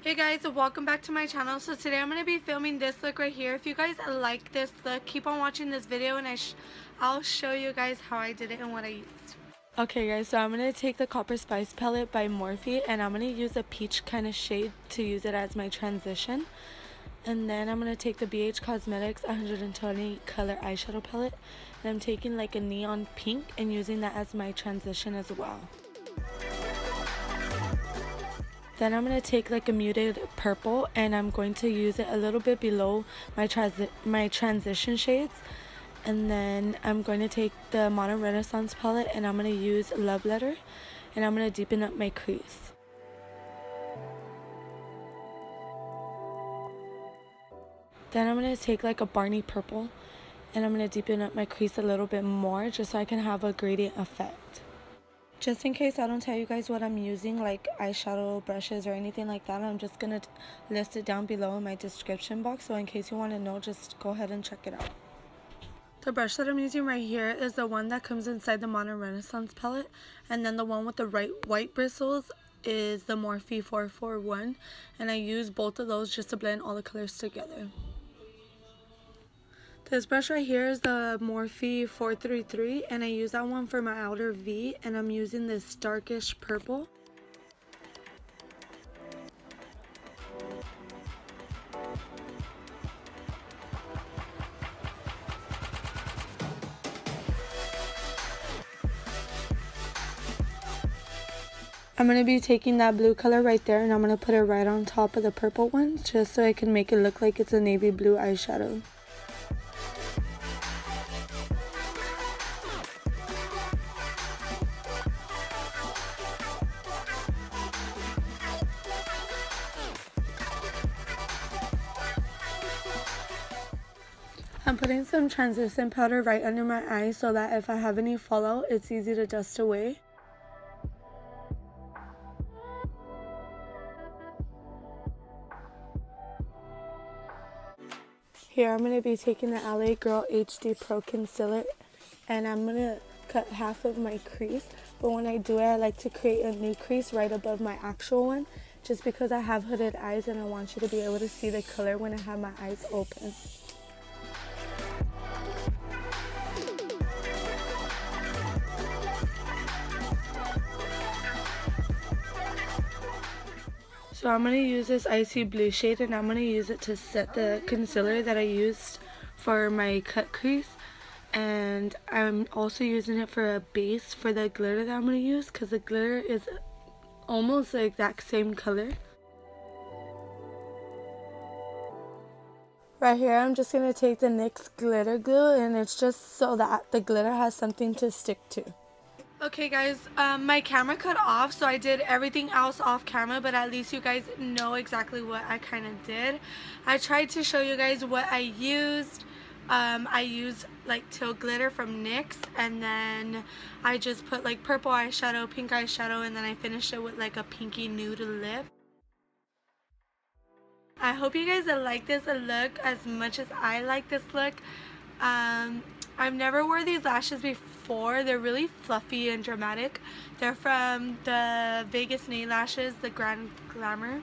Hey guys, welcome back to my channel. So today I'm going to be filming this look right here. If you guys like this look, keep on watching this video and I'll show you guys how I did it and what I used. Okay guys, so I'm going to take the Copper Spice palette by Morphe and I'm going to use a peach kind of shade to use it as my transition. And then I'm going to take the BH Cosmetics 120 color eyeshadow palette and I'm taking like a neon pink and using that as my transition as well. Then I'm going to take like a muted purple and I'm going to use it a little bit below my transition shades. And then I'm going to take the Modern Renaissance palette and I'm going to use Love Letter and I'm going to deepen up my crease. Then I'm going to take like a Barney purple and I'm going to deepen up my crease a little bit more just so I can have a gradient effect. Just in case I don't tell you guys what I'm using, like eyeshadow brushes or anything like that, I'm just going to list it down below in my description box. So in case you want to know, just go ahead and check it out. The brush that I'm using right here is the one that comes inside the Modern Renaissance palette. And then the one with the white bristles is the Morphe 441. And I use both of those just to blend all the colors together. This brush right here is the Morphe 433 and I use that one for my outer V and I'm using this darkish purple. I'm going to be taking that blue color right there and I'm going to put it right on top of the purple one just so I can make it look like it's a navy blue eyeshadow. I'm putting some translucent powder right under my eyes so that if I have any fallout, it's easy to dust away. Here I'm going to be taking the LA Girl HD Pro Concealer and I'm going to cut half of my crease. But when I do it, I like to create a new crease right above my actual one just because I have hooded eyes and I want you to be able to see the color when I have my eyes open. So I'm going to use this icy blue shade and I'm going to use it to set the concealer that I used for my cut crease. And I'm also using it for a base for the glitter that I'm going to use because the glitter is almost the exact same color. Right here I'm just going to take the NYX glitter glue and it's just so that the glitter has something to stick to. Okay guys, my camera cut off, so I did everything else off camera, but at least you guys know exactly what I kind of did. I tried to show you guys what I used. I used like Teal glitter from NYX, and then I just put like purple eyeshadow, pink eyeshadow, and then I finished it with like a pinky nude lip. I hope you guys like this look as much as I like this look. I've never wore these lashes before. They're really fluffy and dramatic. They're from the Vegas Nail Lashes, the Grand Glamour.